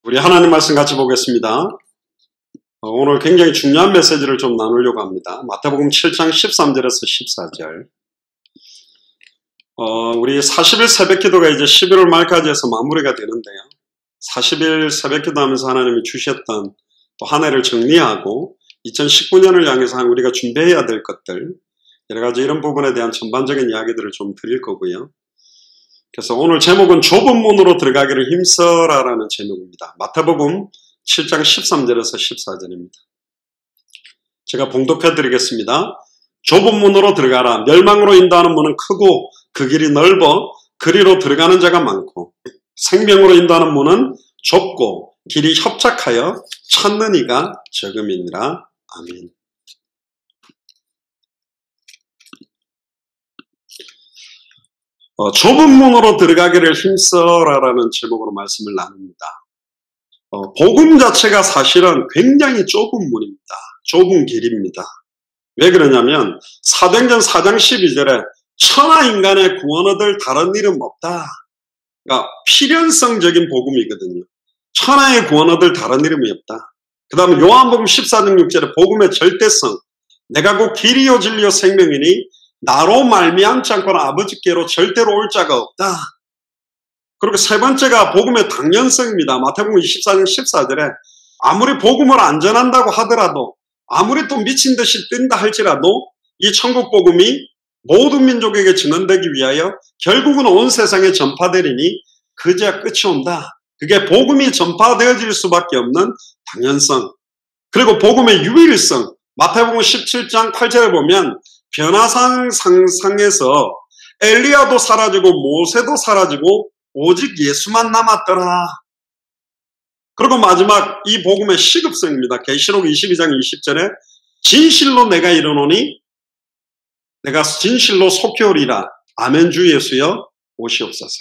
우리 하나님 말씀 같이 보겠습니다. 오늘 굉장히 중요한 메시지를 좀 나누려고 합니다. 마태복음 7장 13절에서 14절. 우리 40일 새벽기도가 이제 11월 말까지 해서 마무리가 되는데요. 40일 새벽기도 하면서 하나님이 주셨던 또 한 해를 정리하고 2019년을 향해서 우리가 준비해야 될 것들, 여러 가지 이런 부분에 대한 전반적인 이야기들을 좀 드릴 거고요. 그래서 오늘 제목은 좁은 문으로 들어가기를 힘써라라는 제목입니다. 마태복음 7장 13절에서 14절입니다. 제가 봉독해 드리겠습니다. 좁은 문으로 들어가라. 멸망으로 인도하는 문은 크고 그 길이 넓어 그리로 들어가는 자가 많고 생명으로 인도하는 문은 좁고 길이 협착하여 찾는 이가 적음이니라. 아멘. 좁은 문으로 들어가기를 힘써라라는 제목으로 말씀을 나눕니다. 복음 자체가 사실은 굉장히 좁은 문입니다. 좁은 길입니다. 왜 그러냐면 사도행전 4장 12절에 천하 인간의 구원 얻을 다른 이름 없다. 그러니까 필연성적인 복음이거든요. 천하의 구원 얻을 다른 이름이 없다. 그 다음에 요한복음 14장 6절에 복음의 절대성, 내가 곧 길이요 진리요 생명이니 나로 말미암지 않고는 아버지께로 절대로 올 자가 없다. 그리고 세 번째가 복음의 당연성입니다. 마태복음 24장 14절에 아무리 복음을 안 전한다고 하더라도 아무리 또 미친 듯이 뛴다 할지라도 이 천국 복음이 모든 민족에게 증언되기 위하여 결국은 온 세상에 전파되리니 그제야 끝이 온다. 그게 복음이 전파되어질 수밖에 없는 당연성. 그리고 복음의 유일성. 마태복음 17장 8절에 보면 변화상 상상에서 엘리야도 사라지고 모세도 사라지고 오직 예수만 남았더라. 그리고 마지막 이 복음의 시급성입니다. 계시록 22장 20절에 진실로 내가 이르노니 내가 진실로 속히 오리라. 아멘 주 예수여 오시옵소서.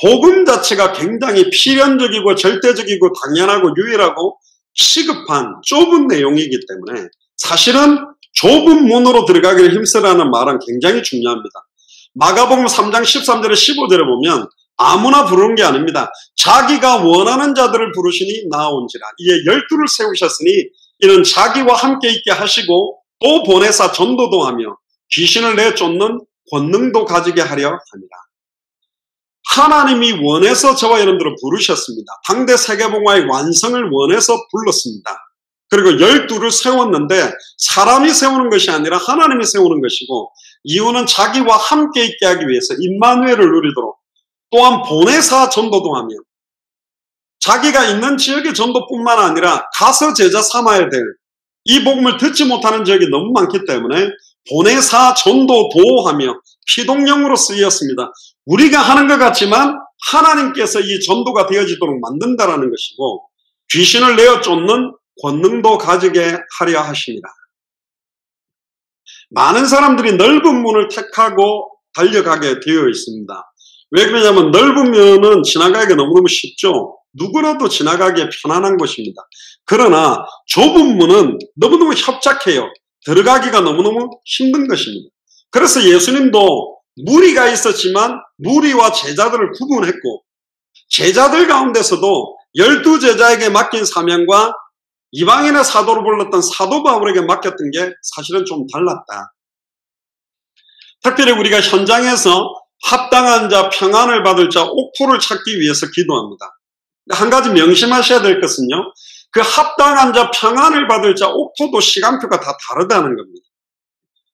복음 자체가 굉장히 필연적이고 절대적이고 당연하고 유일하고 시급한 좁은 내용이기 때문에 사실은 좁은 문으로 들어가기를 힘쓰라는 말은 굉장히 중요합니다. 마가복음 3장 13절에 15절에 보면 아무나 부르는 게 아닙니다. 자기가 원하는 자들을 부르시니 나온지라. 이에 12를 세우셨으니 이는 자기와 함께 있게 하시고 또 보내사 전도도 하며 귀신을 내쫓는 권능도 가지게 하려 합니다. 하나님이 원해서 저와 여러분들을 부르셨습니다. 당대 세계복음화의 완성을 원해서 불렀습니다. 그리고 12를 세웠는데 사람이 세우는 것이 아니라 하나님이 세우는 것이고 이유는 자기와 함께 있게 하기 위해서 임마누엘을 누리도록 또한 보내사 전도도 하며 자기가 있는 지역의 전도뿐만 아니라 가서 제자 삼아야 될 이 복음을 듣지 못하는 지역이 너무 많기 때문에 보내사 전도도 하며 피동령으로 쓰였습니다. 우리가 하는 것 같지만 하나님께서 이 전도가 되어지도록 만든다라는 것이고 귀신을 내어 쫓는 권능도 가지게 하려 하십니다. 많은 사람들이 넓은 문을 택하고 달려가게 되어 있습니다. 왜 그러냐면 넓으면은 지나가기가 너무너무 쉽죠. 누구라도 지나가기에 편안한 곳입니다. 그러나 좁은 문은 너무너무 협착해요. 들어가기가 너무너무 힘든 것입니다. 그래서 예수님도 무리가 있었지만 무리와 제자들을 구분했고 제자들 가운데서도 12제자에게 맡긴 사명과 이방인의 사도로 불렀던 사도 바울에게 맡겼던 게 사실은 좀 달랐다. 특별히 우리가 현장에서 합당한 자, 평안을 받을 자, 옥토를 찾기 위해서 기도합니다. 한 가지 명심하셔야 될 것은요. 그 합당한 자, 평안을 받을 자, 옥토도 시간표가 다 다르다는 겁니다.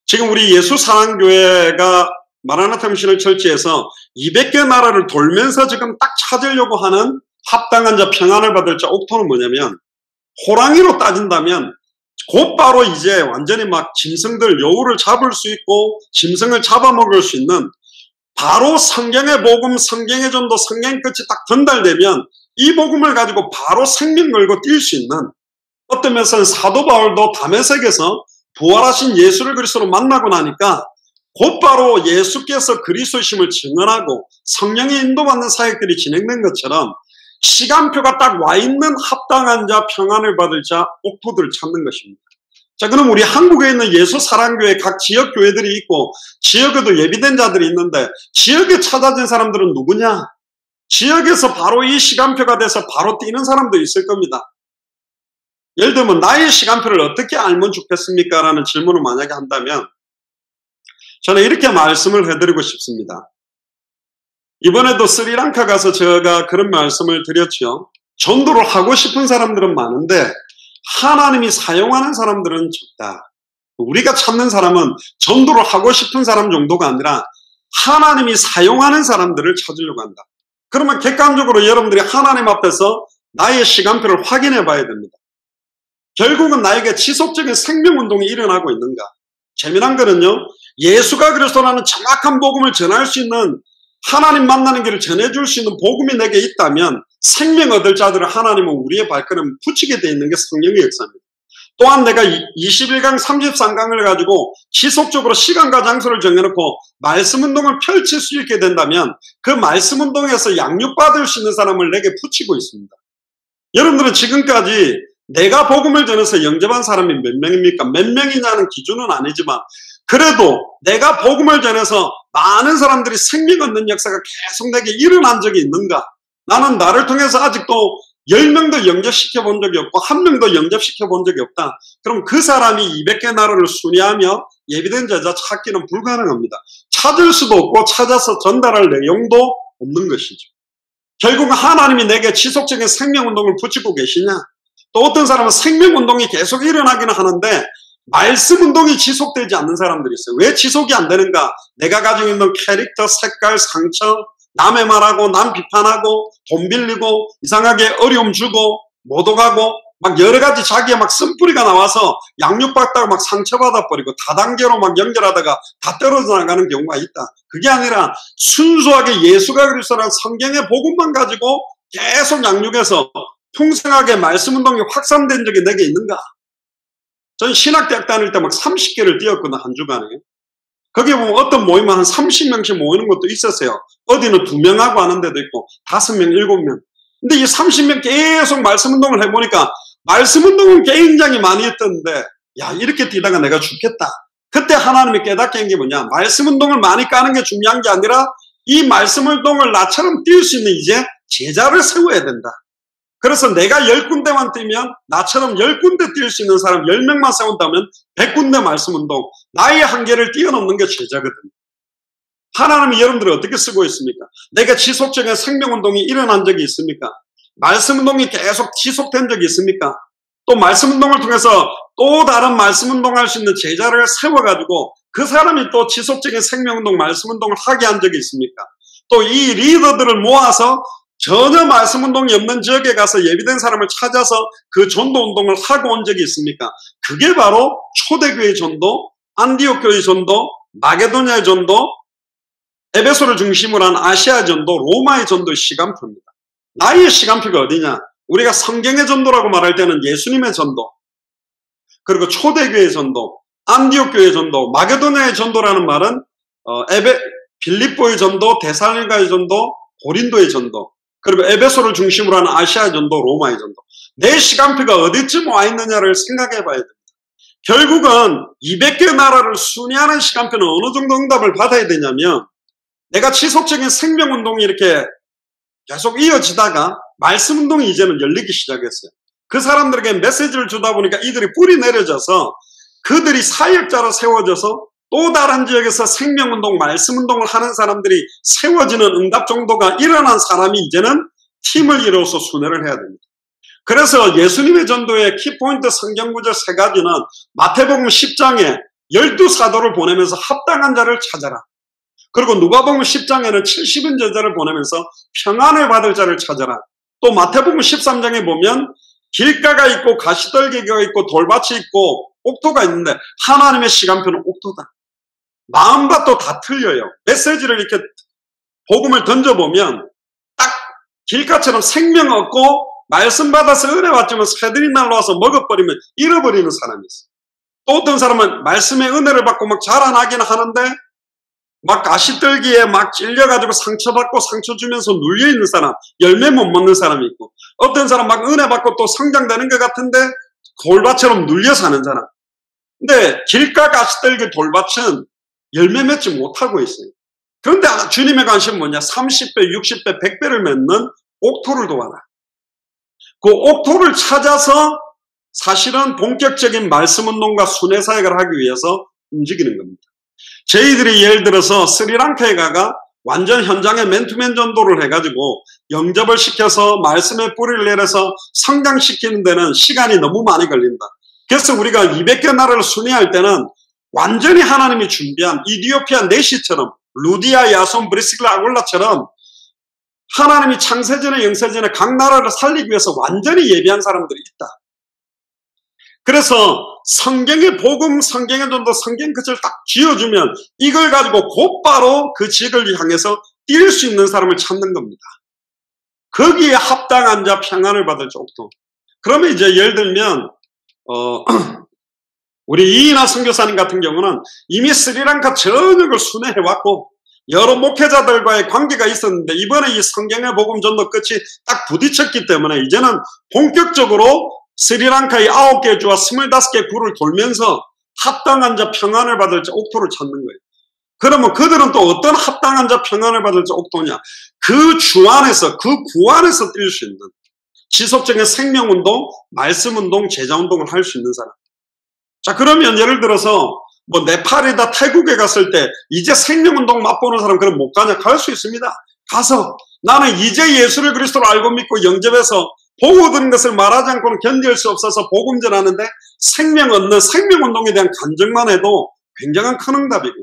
지금 우리 예수사랑교회가 마라나타 미션을 철치해서 200개 나라를 돌면서 지금 딱 찾으려고 하는 합당한 자, 평안을 받을 자, 옥토는 뭐냐면 호랑이로 따진다면 곧바로 이제 완전히 막 짐승들 여우를 잡을 수 있고 짐승을 잡아먹을 수 있는 바로 성경의 복음, 성경의 전도, 성경 끝이 딱 전달되면 이 복음을 가지고 바로 생명 걸고 뛸 수 있는 어떤 면에서는 사도 바울도 다메섹에서 부활하신 예수를 그리스도로 만나고 나니까 곧바로 예수께서 그리스도심을 증언하고 성령의 인도받는 사역들이 진행된 것처럼 시간표가 딱 와 있는 합당한 자, 평안을 받을 자, 옥토들을 찾는 것입니다. 자, 그럼 우리 한국에 있는 예수사랑교회 각 지역 교회들이 있고 지역에도 예비된 자들이 있는데 지역에 찾아진 사람들은 누구냐? 지역에서 바로 이 시간표가 돼서 바로 뛰는 사람도 있을 겁니다. 예를 들면 나의 시간표를 어떻게 알면 좋겠습니까? 라는 질문을 만약에 한다면 저는 이렇게 말씀을 해드리고 싶습니다. 이번에도 스리랑카 가서 제가 그런 말씀을 드렸죠. 전도를 하고 싶은 사람들은 많은데 하나님이 사용하는 사람들은 적다. 우리가 찾는 사람은 전도를 하고 싶은 사람 정도가 아니라 하나님이 사용하는 사람들을 찾으려고 한다. 그러면 객관적으로 여러분들이 하나님 앞에서 나의 시간표를 확인해 봐야 됩니다. 결국은 나에게 지속적인 생명운동이 일어나고 있는가? 재미난 거는요, 예수가 그리스도라는 정확한 복음을 전할 수 있는, 하나님 만나는 길을 전해줄 수 있는 복음이 내게 있다면 생명 얻을 자들을 하나님은 우리의 발걸음 붙이게 되어 있는 게 성령의 역사입니다. 또한 내가 21강 33강을 가지고 지속적으로 시간과 장소를 정해놓고 말씀운동을 펼칠 수 있게 된다면 그 말씀운동에서 양육받을 수 있는 사람을 내게 붙이고 있습니다. 여러분들은 지금까지 내가 복음을 전해서 영접한 사람이 몇 명입니까? 몇 명이냐는 기준은 아니지만 그래도 내가 복음을 전해서 많은 사람들이 생명 얻는 역사가 계속 내게 일어난 적이 있는가? 나는 나를 통해서 아직도 10명도 영접시켜 본 적이 없고 1명도 영접시켜 본 적이 없다. 그럼 그 사람이 200개 나라를 순회하며 예비된 제자 찾기는 불가능합니다. 찾을 수도 없고 찾아서 전달할 내용도 없는 것이죠. 결국은 하나님이 내게 지속적인 생명운동을 붙이고 계시냐? 또 어떤 사람은 생명운동이 계속 일어나기는 하는데 말씀운동이 지속되지 않는 사람들이 있어요. 왜 지속이 안 되는가? 내가 가지고 있는 캐릭터, 색깔, 상처, 남의 말하고 남 비판하고 돈 빌리고 이상하게 어려움 주고 못 오가고 막 여러 가지 자기의 막 쓴뿌리가 나와서 양육받다가 막 상처받아 버리고 다단계로 막 연결하다가 다 떨어져 나가는 경우가 있다. 그게 아니라 순수하게 예수가 그리스도라는 성경의 복음만 가지고 계속 양육해서 풍성하게 말씀운동이 확산된 적이 내게 있는가? 전 신학대학 다닐 때 막 30개를 뛰었거든, 한 주간에. 거기에 보면 어떤 모임은 한 30명씩 모이는 것도 있었어요. 어디는 2명하고 하는 데도 있고 5명, 7명. 근데 이 30명 계속 말씀운동을 해보니까 말씀운동은 굉장히 많이 했던데 야, 이렇게 뛰다가 내가 죽겠다. 그때 하나님이 깨닫게 한 게 뭐냐? 말씀운동을 많이 까는 게 중요한 게 아니라 이 말씀운동을 나처럼 뛸 수 있는 이제 제자를 세워야 된다. 그래서 내가 10군데만 뛰면 나처럼 10군데 뛸 수 있는 사람 10명만 세운다면 100군데 말씀운동, 나의 한계를 뛰어넘는 게 제자거든요. 하나님이 여러분들을 어떻게 쓰고 있습니까? 내가 지속적인 생명운동이 일어난 적이 있습니까? 말씀운동이 계속 지속된 적이 있습니까? 또 말씀운동을 통해서 또 다른 말씀운동할 수 있는 제자를 세워가지고 그 사람이 또 지속적인 생명운동, 말씀운동을 하게 한 적이 있습니까? 또 이 리더들을 모아서 전혀 말씀운동이 없는 지역에 가서 예비된 사람을 찾아서 그 전도운동을 하고 온 적이 있습니까? 그게 바로 초대교회 전도, 안디옥 교회 전도, 마게도냐의 전도, 에베소를 중심으로 한 아시아 전도, 로마의 전도의 시간표입니다. 나의 시간표가 어디냐? 우리가 성경의 전도라고 말할 때는 예수님의 전도, 그리고 초대교회 전도, 안디옥 교회 전도, 마게도냐의 전도라는 말은 빌립보의 전도, 데살로니가의 전도, 고린도의 전도, 그리고 에베소를 중심으로 하는 아시아 전도, 로마의 전도. 내 시간표가 어디쯤 와 있느냐를 생각해 봐야 됩니다. 결국은 200개 나라를 순회하는 시간표는 어느 정도 응답을 받아야 되냐면 내가 지속적인 생명운동이 이렇게 계속 이어지다가 말씀운동이 이제는 열리기 시작했어요. 그 사람들에게 메시지를 주다 보니까 이들이 뿌리 내려져서 그들이 사역자로 세워져서 또 다른 지역에서 생명운동, 말씀운동을 하는 사람들이 세워지는 응답 정도가 일어난 사람이 이제는 팀을 이루어서 순회를 해야 됩니다. 그래서 예수님의 전도의 키포인트 성경구절 3가지는 마태복음 10장에 12사도를 보내면서 합당한 자를 찾아라. 그리고 누가복음 10장에는 70인 제자를 보내면서 평안을 받을 자를 찾아라. 또 마태복음 13장에 보면 길가가 있고 가시떨기가 있고 돌밭이 있고 옥토가 있는데 하나님의 시간표는 옥토다. 마음밭도 다 틀려요. 메시지를 이렇게 복음을 던져보면 딱 길가처럼 생명 얻고 말씀 받아서 은혜 받지만 새들이 날라와서 먹어버리면 잃어버리는 사람이 있어요. 또 어떤 사람은 말씀의 은혜를 받고 막 자라나긴 하는데 막 가시떨기에 막 찔려가지고 상처받고 상처 주면서 눌려있는 사람, 열매 못 먹는 사람이 있고 어떤 사람 막 은혜 받고 또 성장되는 것 같은데 돌밭처럼 눌려 사는 사람. 근데 길가 가시떨기 돌밭은 열매 맺지 못하고 있어요. 그런데 주님의 관심은 뭐냐? 30배, 60배, 100배를 맺는 옥토를 도와라. 그 옥토를 찾아서 사실은 본격적인 말씀 운동과 순회 사역을 하기 위해서 움직이는 겁니다. 저희들이 예를 들어서 스리랑카에 가가 완전 현장에 맨투맨 전도를 해가지고 영접을 시켜서 말씀의 뿌리를 내려서 성장시키는 데는 시간이 너무 많이 걸린다. 그래서 우리가 200개 나라를 순회할 때는 완전히 하나님이 준비한 이디오피아 네시처럼 루디아, 야손, 브리스길라, 아굴라처럼 하나님이 창세전에 영세전에 각 나라를 살리기 위해서 완전히 예비한 사람들이 있다. 그래서 성경의 복음, 성경의 전도, 성경 끝을 딱 쥐어주면 이걸 가지고 곧바로 그 지역을 향해서 뛸 수 있는 사람을 찾는 겁니다. 거기에 합당한 자 평안을 받을 옥토. 그러면 이제 예를 들면 우리 이인하 선교사님 같은 경우는 이미 스리랑카 전역을 순회해왔고 여러 목회자들과의 관계가 있었는데 이번에 이 성경의 복음 전도 끝이 딱 부딪혔기 때문에 이제는 본격적으로 스리랑카의 9개 주와 25개 구를 돌면서 합당한 자 평안을 받을 자 옥토를 찾는 거예요. 그러면 그들은 또 어떤 합당한 자 평안을 받을 자 옥토냐? 그 주 안에서, 그 구 안에서 뛸 수 있는 지속적인 생명운동, 말씀운동, 제자운동을 할 수 있는 사람. 자, 그러면 예를 들어서 뭐 네팔이다 태국에 갔을 때 이제 생명운동 맛보는 사람 그럼 못 가냐? 갈 수 있습니다. 가서 나는 이제 예수를 그리스도로 알고 믿고 영접해서 보고 얻은 것을 말하지 않고는 견딜 수 없어서 복음 전하는데 생명 얻는 생명운동에 대한 간증만 해도 굉장한 큰 응답이고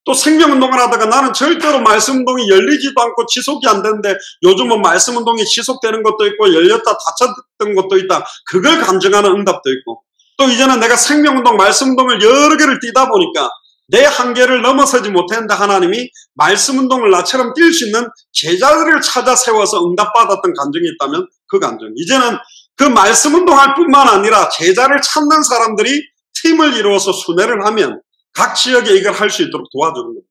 또 생명운동을 하다가 나는 절대로 말씀운동이 열리지도 않고 지속이 안 되는데 요즘은 말씀운동이 지속되는 것도 있고 열렸다 닫혔던 것도 있다. 그걸 간증하는 응답도 있고 또 이제는 내가 생명운동, 말씀운동을 여러 개를 뛰다 보니까 내 한계를 넘어서지 못했는데 하나님이 말씀운동을 나처럼 뛸 수 있는 제자들을 찾아 세워서 응답받았던 간증이 있다면 그 간증. 이제는 그 말씀운동할 뿐만 아니라 제자를 찾는 사람들이 팀을 이루어서 순회를 하면 각 지역에 이걸 할 수 있도록 도와주는 겁니다.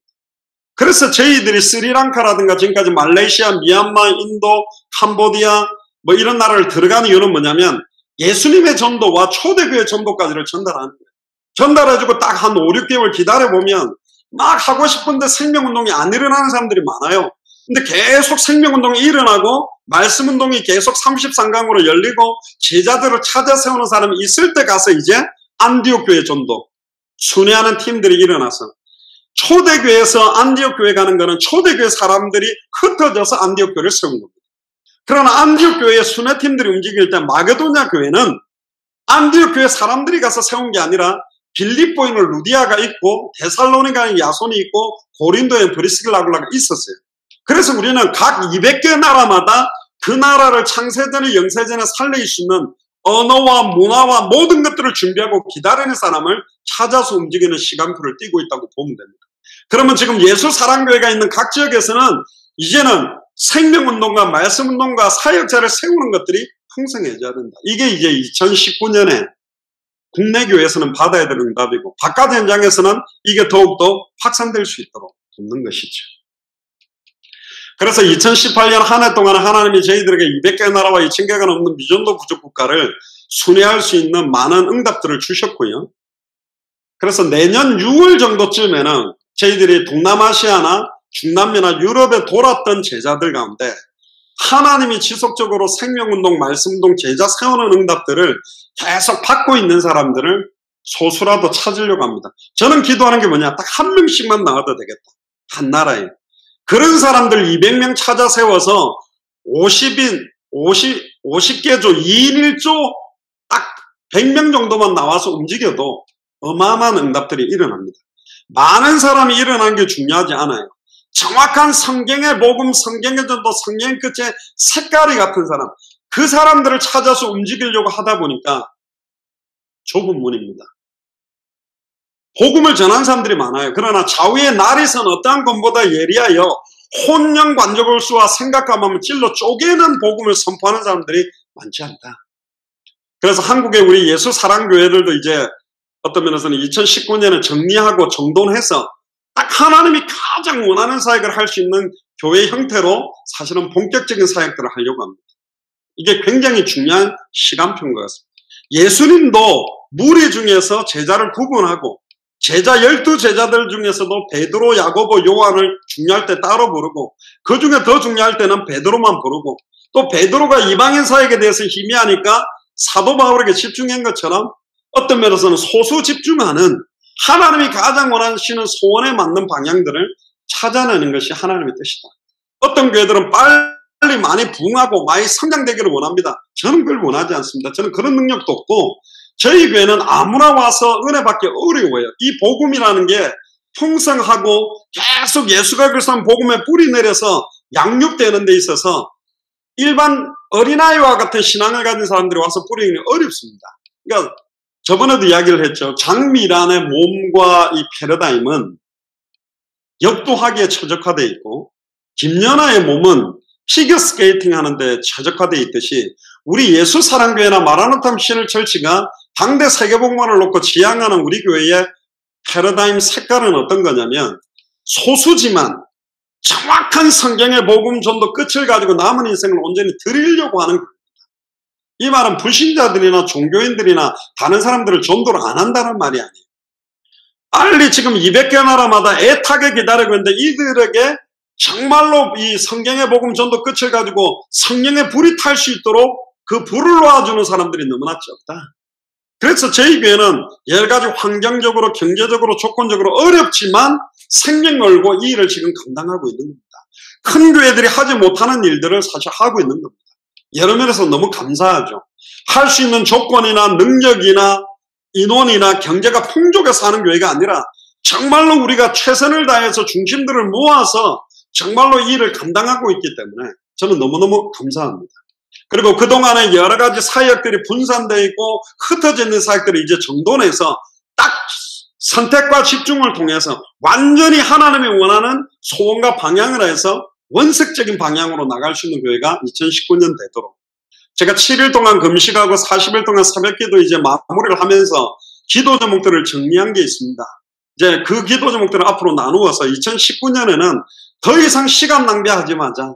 그래서 저희들이 스리랑카라든가 지금까지 말레이시아, 미얀마, 인도, 캄보디아 뭐 이런 나라를 들어가는 이유는 뭐냐면 예수님의 전도와 초대교회 전도까지를 전달하는 거예요. 전달해주고 딱 한 5, 6개월 기다려보면 막 하고 싶은데 생명운동이 안 일어나는 사람들이 많아요. 근데 계속 생명운동이 일어나고 말씀운동이 계속 33강으로 열리고 제자들을 찾아 세우는 사람이 있을 때 가서 이제 안디옥 교회 전도 순회하는 팀들이 일어나서 초대교회에서 안디옥 교회 가는 거는 초대교회 사람들이 흩어져서 안디옥 교회를 세운 겁니다. 그러나 안디옥 교회의 순회팀들이 움직일 때 마게도냐 교회는 안디옥 교회 사람들이 가서 세운 게 아니라 빌립보에는 루디아가 있고 데살로니가에 야손이 있고 고린도에 브리스길라 아굴라가 있었어요. 그래서 우리는 각 200개 나라마다 그 나라를 창세전에 영세전에 살릴 수 있는 언어와 문화와 모든 것들을 준비하고 기다리는 사람을 찾아서 움직이는 시간표를 띄고 있다고 보면 됩니다. 그러면 지금 예수사랑교회가 있는 각 지역에서는 이제는 생명운동과 말씀운동과 사역자를 세우는 것들이 풍성해져야 된다. 이게 이제 2019년에 국내 교회에서는 받아야 될 응답이고 바깥 현장에서는 이게 더욱더 확산될 수 있도록 돕는 것이죠. 그래서 2018년 한 해 동안 하나님이 저희들에게 200개 나라와 2000개가 넘는 미전도 부족 국가를 순회할 수 있는 많은 응답들을 주셨고요. 그래서 내년 6월 정도쯤에는 저희들이 동남아시아나 중남미나 유럽에 돌았던 제자들 가운데 하나님이 지속적으로 생명운동, 말씀운동, 제자 세우는 응답들을 계속 받고 있는 사람들을 소수라도 찾으려고 합니다. 저는 기도하는 게 뭐냐? 딱 한 명씩만 나와도 되겠다. 한 나라에. 그런 사람들 200명 찾아 세워서 50개 조 2인 1조 딱 100명 정도만 나와서 움직여도 어마어마한 응답들이 일어납니다. 많은 사람이 일어나는 게 중요하지 않아요. 정확한 성경의 복음, 성경의 전도, 성경 끝에 색깔이 같은 사람, 그 사람들을 찾아서 움직이려고 하다 보니까 좁은 문입니다. 복음을 전한 사람들이 많아요. 그러나 좌우의 날이선 어떠한 것보다 예리하여 혼령 관조골수와 생각감하면 찔러 쪼개는 복음을 선포하는 사람들이 많지 않다. 그래서 한국의 우리 예수사랑교회들도 이제 어떤 면에서는 2019년에 정리하고 정돈해서 딱 하나님이 가장 원하는 사역을 할 수 있는 교회 형태로 사실은 본격적인 사역들을 하려고 합니다. 이게 굉장히 중요한 시간표인 것 같습니다. 예수님도 무리 중에서 제자를 구분하고 제자 12제자들 중에서도 베드로, 야고보, 요한을 중요할 때 따로 부르고 그 중에 더 중요할 때는 베드로만 부르고 또 베드로가 이방인 사역에 대해서 희미하니까 사도 바울에게 집중한 것처럼 어떤 면에서는 소수 집중하는 하나님이 가장 원하시는 소원에 맞는 방향들을 찾아내는 것이 하나님의 뜻이다. 어떤 교회들은 빨리 많이 부흥하고 많이 성장되기를 원합니다. 저는 그걸 원하지 않습니다. 저는 그런 능력도 없고 저희 교회는 아무나 와서 은혜 받기 어려워요. 이 복음이라는 게 풍성하고 계속 예수가 그리스도의 복음에 뿌리 내려서 양육되는 데 있어서 일반 어린아이와 같은 신앙을 가진 사람들이 와서 뿌리기는 어렵습니다. 그러니까 저번에도 이야기를 했죠. 장미란의 몸과 이 패러다임은 역도하기에 최적화되어 있고 김연아의 몸은 피겨스케이팅 하는데 최적화되어 있듯이 우리 예수사랑교회나 마라나타 미션을 철치가 당대 세계복음화를 놓고 지향하는 우리 교회의 패러다임 색깔은 어떤 거냐면 소수지만 정확한 성경의 복음 전도 끝을 가지고 남은 인생을 온전히 드리려고 하는 겁니다. 이 말은 불신자들이나 종교인들이나 다른 사람들을 전도를 안 한다는 말이 아니에요. 빨리 지금 200개 나라마다 애타게 기다리고 있는데 이들에게 정말로 이 성경의 복음 전도 끝을 가지고 성령의 불이 탈 수 있도록 그 불을 놓아주는 사람들이 너무나 적다. 그래서 저희 교회는 여러 가지 환경적으로 경제적으로 조건적으로 어렵지만 생명 걸고 이 일을 지금 감당하고 있는 겁니다. 큰 교회들이 하지 못하는 일들을 사실 하고 있는 겁니다. 여러 면에서 너무 감사하죠. 할 수 있는 조건이나 능력이나 인원이나 경제가 풍족해서 하는 교회가 아니라 정말로 우리가 최선을 다해서 중심들을 모아서 정말로 이 일을 감당하고 있기 때문에 저는 너무너무 감사합니다. 그리고 그동안에 여러 가지 사역들이 분산되어 있고 흩어져 있는 사역들이 이제 정돈해서 딱 선택과 집중을 통해서 완전히 하나님이 원하는 소원과 방향을 해서 원색적인 방향으로 나갈 수 있는 교회가 2019년 되도록 제가 7일 동안 금식하고 40일 동안 새벽기도 이제 마무리를 하면서 기도 제목들을 정리한 게 있습니다. 이제 그 기도 제목들을 앞으로 나누어서 2019년에는 더 이상 시간 낭비하지 마자.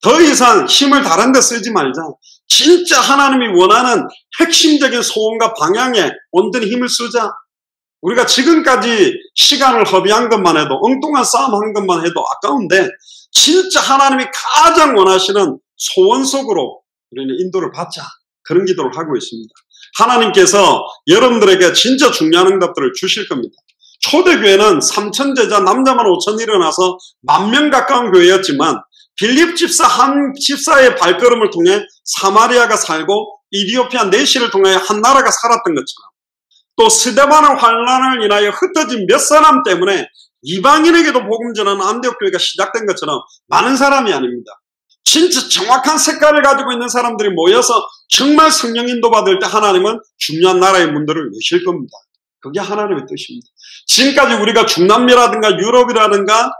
더 이상 힘을 다른 데 쓰지 말자. 진짜 하나님이 원하는 핵심적인 소원과 방향에 온전히 힘을 쓰자. 우리가 지금까지 시간을 허비한 것만 해도 엉뚱한 싸움한 것만 해도 아까운데 진짜 하나님이 가장 원하시는 소원 속으로 우리는 인도를 받자. 그런 기도를 하고 있습니다. 하나님께서 여러분들에게 진짜 중요한 응답들을 주실 겁니다. 초대교회는 3,000제자 남자만 5,000 일어나서 10,000명 가까운 교회였지만 빌립 집사 한 집사의 발걸음을 통해 사마리아가 살고 이디오피아 내시를 통해 한 나라가 살았던 것처럼 또 스데반의 환란을 인하여 흩어진 몇 사람 때문에 이방인에게도 복음 전하는 안디옥 교회가 시작된 것처럼 많은 사람이 아닙니다. 진짜 정확한 색깔을 가지고 있는 사람들이 모여서 정말 성령 인도 받을 때 하나님은 중요한 나라의 문들을 여실 겁니다. 그게 하나님의 뜻입니다. 지금까지 우리가 중남미라든가 유럽이라든가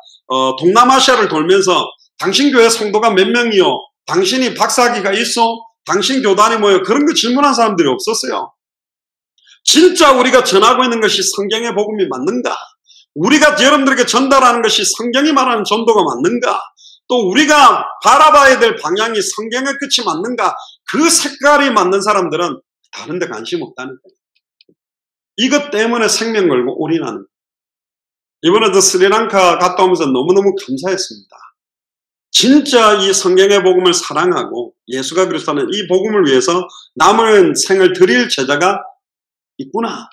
동남아시아를 돌면서 당신 교회 성도가 몇 명이요? 당신이 박사학위가 있어? 당신 교단이 뭐예요? 그런 거 질문한 사람들이 없었어요. 진짜 우리가 전하고 있는 것이 성경의 복음이 맞는가? 우리가 여러분들에게 전달하는 것이 성경이 말하는 전도가 맞는가? 또 우리가 바라봐야 될 방향이 성경의 끝이 맞는가? 그 색깔이 맞는 사람들은 다른 데 관심 없다는 거예요. 이것 때문에 생명 걸고 올인하는 거예요. 이번에도 스리랑카 갔다 오면서 너무너무 감사했습니다. 진짜 이 성경의 복음을 사랑하고 예수가 그리스도는 이 복음을 위해서 남은 생을 드릴 제자가 있구나.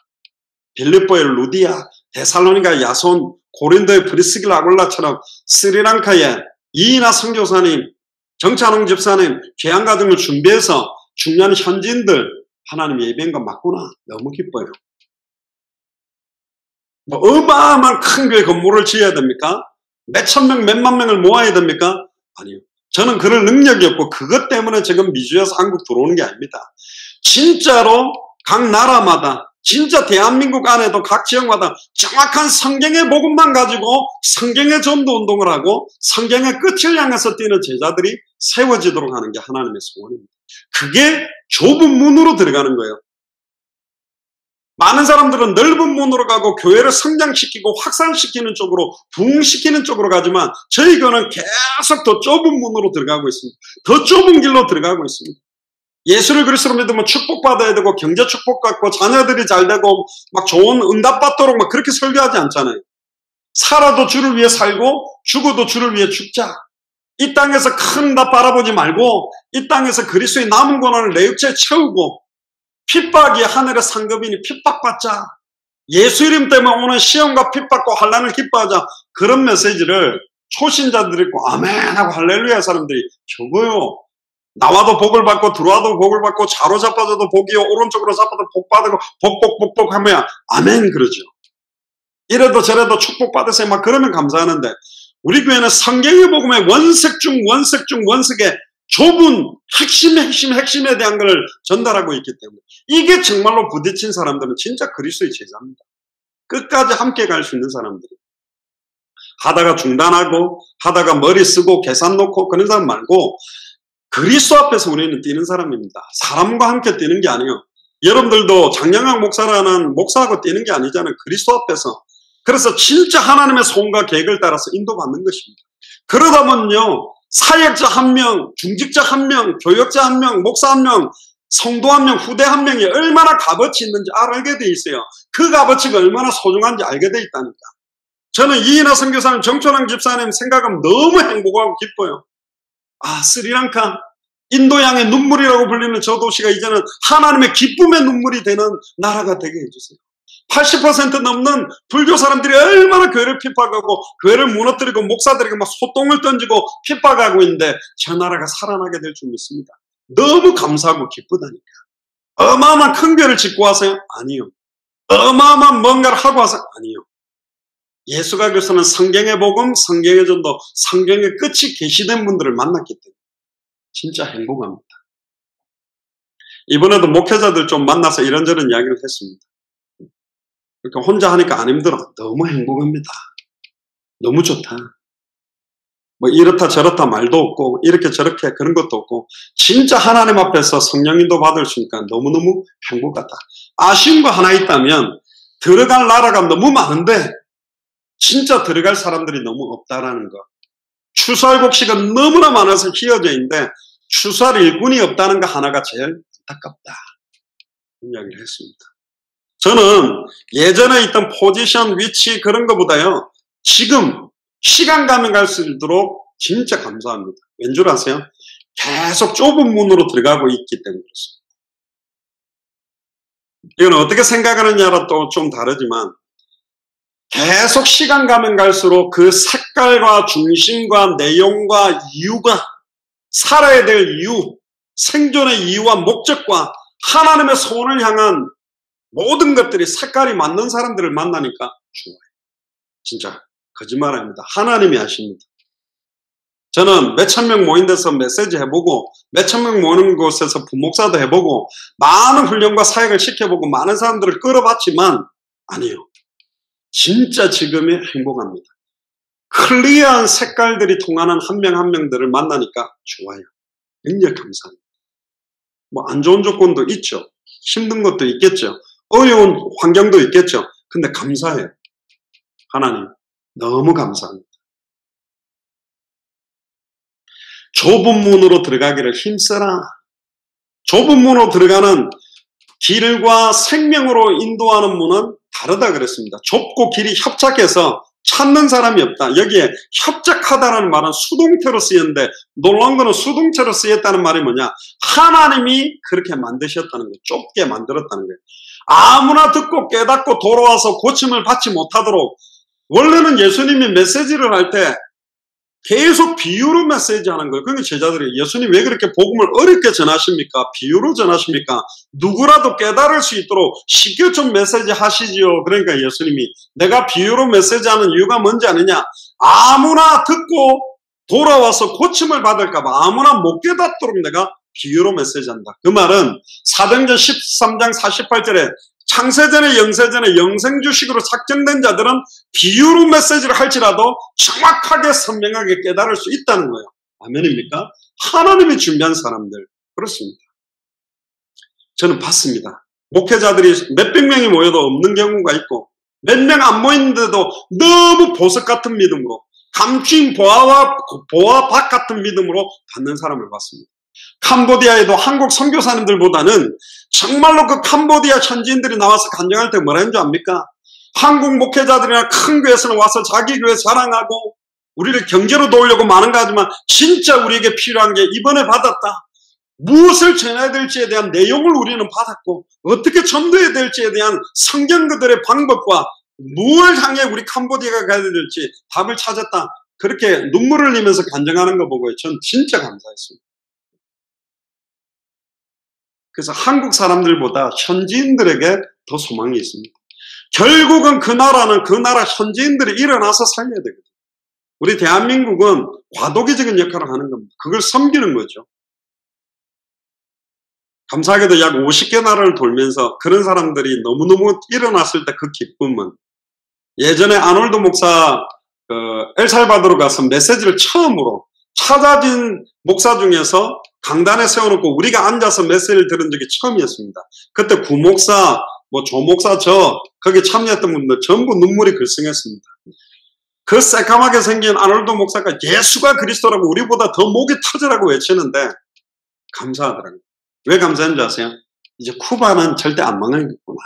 빌립보의 루디아, 데살로니가 야손, 고린도의 브리스길라 아굴라처럼 스리랑카에 이이나 선교사님, 정찬홍 집사님, 죄양가정을 준비해서 중요한 현지인들 하나님 예배인 것 맞구나. 너무 기뻐요. 뭐 어마어마한 큰 교회 건물을 지어야 됩니까? 몇천 명, 몇만 명을 모아야 됩니까? 아니요. 저는 그럴 능력이 없고 그것 때문에 지금 미주에서 한국 들어오는 게 아닙니다. 진짜로 각 나라마다 진짜 대한민국 안에도 각 지역마다 정확한 성경의 복음만 가지고 성경의 전도 운동을 하고 성경의 끝을 향해서 뛰는 제자들이 세워지도록 하는 게 하나님의 소원입니다. 그게 좁은 문으로 들어가는 거예요. 많은 사람들은 넓은 문으로 가고 교회를 성장시키고 확산시키는 쪽으로 부흥시키는 쪽으로 가지만 저희 교회는 계속 더 좁은 문으로 들어가고 있습니다. 더 좁은 길로 들어가고 있습니다. 예수를 그리스도로 믿으면 축복받아야 되고 경제 축복받고 자녀들이 잘 되고 막 좋은 응답받도록 막 그렇게 설교하지 않잖아요. 살아도 주를 위해 살고 죽어도 주를 위해 죽자. 이 땅에서 큰 응답 바라보지 말고 이 땅에서 그리스도의 남은 고난을 내 육체에 채우고 핍박이 하늘의 상급이니 핍박받자. 예수 이름 때문에 오는 시험과 핍박과 환난을 기뻐하자. 그런 메시지를 초신자들이 있고 아멘 하고 할렐루야 사람들이 적어요. 나와도 복을 받고 들어와도 복을 받고 좌로 잡아줘도 복이요 오른쪽으로 잡아도 복 받고 복복복복 하면 아멘 그러죠. 이래도 저래도 축복받으세요 막 그러면 감사하는데 우리 교회는 성경의 복음의 원색 중 원색 중 원색의 좁은 핵심에 대한 걸 전달하고 있기 때문에 이게 정말로 부딪힌 사람들은 진짜 그리스도의 제자입니다. 끝까지 함께 갈 수 있는 사람들이 하다가 중단하고 하다가 머리 쓰고 계산 놓고 그런 사람 말고 그리스도 앞에서 우리는 뛰는 사람입니다. 사람과 함께 뛰는 게 아니에요. 여러분들도 장영학 목사라는 목사하고 뛰는 게 아니잖아요. 그리스도 앞에서. 그래서 진짜 하나님의 손과 계획을 따라서 인도받는 것입니다. 그러다 보면요. 사역자 한 명, 중직자 한 명, 교역자 한 명, 목사 한 명, 성도 한 명, 후대 한 명이 얼마나 값어치 있는지 알게 돼 있어요. 그 값어치가 얼마나 소중한지 알게 돼 있다니까. 저는 이인하 선교사님, 정촌왕 집사님 생각하면 너무 행복하고 기뻐요. 스리랑카, 인도양의 눈물이라고 불리는 저 도시가 이제는 하나님의 기쁨의 눈물이 되는 나라가 되게 해주세요. 80% 넘는 불교 사람들이 얼마나 교회를 핍박하고 교회를 무너뜨리고 목사들에게 막 소똥을 던지고 핍박하고 있는데 저 나라가 살아나게 될 줄 믿습니다. 너무 감사하고 기쁘다니까. 어마어마한 큰 교회를 짓고 와서요? 아니요. 어마어마한 뭔가를 하고 와서? 아니요. 예수가 그래서는 성경의 복음, 성경의 전도, 성경의 끝이 계시된 분들을 만났기 때문에 진짜 행복합니다. 이번에도 목회자들 좀 만나서 이런저런 이야기를 했습니다. 그러니까 혼자 하니까 안 힘들어. 너무 행복합니다. 너무 좋다. 뭐 이렇다 저렇다 말도 없고 이렇게 저렇게 그런 것도 없고 진짜 하나님 앞에서 성령인도 받을 수 있으니까 너무너무 행복하다. 아쉬운 거 하나 있다면 들어갈 나라가 너무 많은데 진짜 들어갈 사람들이 너무 없다라는 거. 추수할 곡식가 너무나 많아서 휘어져 있는데 추수할 일꾼이 없다는 거 하나가 제일 안타깝다. 이야기를 했습니다. 저는 예전에 있던 포지션, 위치 그런 것보다요. 지금 시간 가면 갈수록 진짜 감사합니다. 왠 줄 아세요? 계속 좁은 문으로 들어가고 있기 때문에 그렇습니다. 이건 어떻게 생각하느냐라 또 좀 다르지만 계속 시간 가면 갈수록 그 색깔과 중심과 내용과 이유가 살아야 될 이유, 생존의 이유와 목적과 하나님의 소원을 향한 모든 것들이 색깔이 맞는 사람들을 만나니까 좋아요. 진짜 거짓말 아닙니다. 하나님이 아십니다. 저는 몇천 명 모인 데서 메시지 해보고 몇천 명 모이는 곳에서 부목사도 해보고 많은 훈련과 사역을 시켜보고 많은 사람들을 끌어봤지만 아니요. 진짜 지금이 행복합니다. 클리어한 색깔들이 통하는 한 명 한 명들을 만나니까 좋아요. 굉장히 감사합니다. 뭐 안 좋은 조건도 있죠. 힘든 것도 있겠죠. 어려운 환경도 있겠죠. 근데 감사해요. 하나님 너무 감사합니다. 좁은 문으로 들어가기를 힘써라. 좁은 문으로 들어가는 길과 생명으로 인도하는 문은 다르다 그랬습니다. 좁고 길이 협착해서 찾는 사람이 없다. 여기에 협착하다라는 말은 수동태로 쓰였는데 놀라운 거는 수동태로 쓰였다는 말이 뭐냐. 하나님이 그렇게 만드셨다는 거예요. 좁게 만들었다는 거예요. 아무나 듣고 깨닫고 돌아와서 고침을 받지 못하도록 원래는 예수님이 메시지를 할 때 계속 비유로 메시지 하는 거예요. 그러니까 제자들이 예수님 왜 그렇게 복음을 어렵게 전하십니까? 비유로 전하십니까? 누구라도 깨달을 수 있도록 쉽게 좀 메시지 하시지요. 그러니까 예수님이 내가 비유로 메시지하는 이유가 뭔지 아느냐? 아무나 듣고 돌아와서 고침을 받을까 봐 아무나 못 깨닫도록 내가 비유로 메시지한다. 그 말은 사도행전 13장 48절에 창세전에 영세전에 영생주식으로 작정된 자들은 비유로 메시지를 할지라도 정확하게 선명하게 깨달을 수 있다는 거예요. 아멘입니까? 하나님이 준비한 사람들. 그렇습니다. 저는 봤습니다. 목회자들이 몇백 명이 모여도 없는 경우가 있고 몇 명 안 모이는데도 너무 보석 같은 믿음으로 감추인 보아와 밭 같은 믿음으로 받는 사람을 봤습니다. 캄보디아에도 한국 선교사님들보다는 정말로 그 캄보디아 현지인들이 나와서 간증할 때 뭐라 했는 줄 압니까? 한국 목회자들이나 큰 교회에서는 와서 자기 교회 자랑하고 우리를 경제로 도우려고 많은 거 하지만 진짜 우리에게 필요한 게 이번에 받았다. 무엇을 전해야 될지에 대한 내용을 우리는 받았고 어떻게 전도해야 될지에 대한 성경 그들의 방법과 무엇을 향해 우리 캄보디아가 가야 될지 답을 찾았다. 그렇게 눈물을 흘리면서 간증하는 거 보고 전 진짜 감사했습니다. 그래서 한국 사람들보다 현지인들에게 더 소망이 있습니다. 결국은 그 나라는 그 나라 현지인들이 일어나서 살려야 되거든요. 우리 대한민국은 과도기적인 역할을 하는 겁니다. 그걸 섬기는 거죠. 감사하게도 약 50개 나라를 돌면서 그런 사람들이 너무너무 일어났을 때 그 기쁨은 예전에 아놀드 목사 엘살바도르 가서 메시지를 처음으로 찾아진 목사 중에서 강단에 세워놓고 우리가 앉아서 메시지를 들은 적이 처음이었습니다. 그때 구목사, 조목사 거기 참여했던 분들 전부 눈물이 글썽했습니다. 그 새까맣게 생긴 아놀드 목사가 예수가 그리스도라고 우리보다 더 목이 터지라고 외치는데 감사하더라고요. 왜 감사한지 아세요? 이제 쿠바는 절대 안 망하겠구나.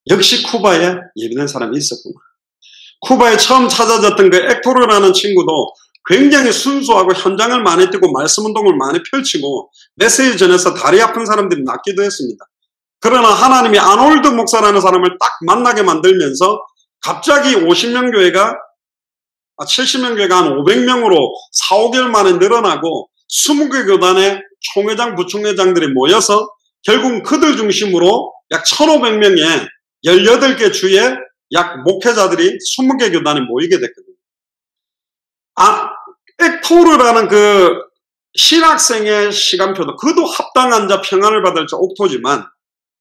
역시 쿠바에 예비된 사람이 있었구나. 쿠바에 처음 찾아졌던 그 액토르라는 친구도 굉장히 순수하고 현장을 많이 뛰고 말씀 운동을 많이 펼치고 메시지 전해서 다리 아픈 사람들이 낫기도 했습니다. 그러나 하나님이 아놀드 목사라는 사람을 딱 만나게 만들면서 갑자기 50명 교회가 70명 교회가 한 500명으로 4, 5개월 만에 늘어나고 20개 교단의 총회장, 부총회장들이 모여서 결국 그들 중심으로 약 1,500명의 18개 주의 약 목회자들이 20개 교단에 모이게 됐거든요. 액토르라는 그 신학생의 시간표도 그도 합당한 자 평안을 받을 자 옥토지만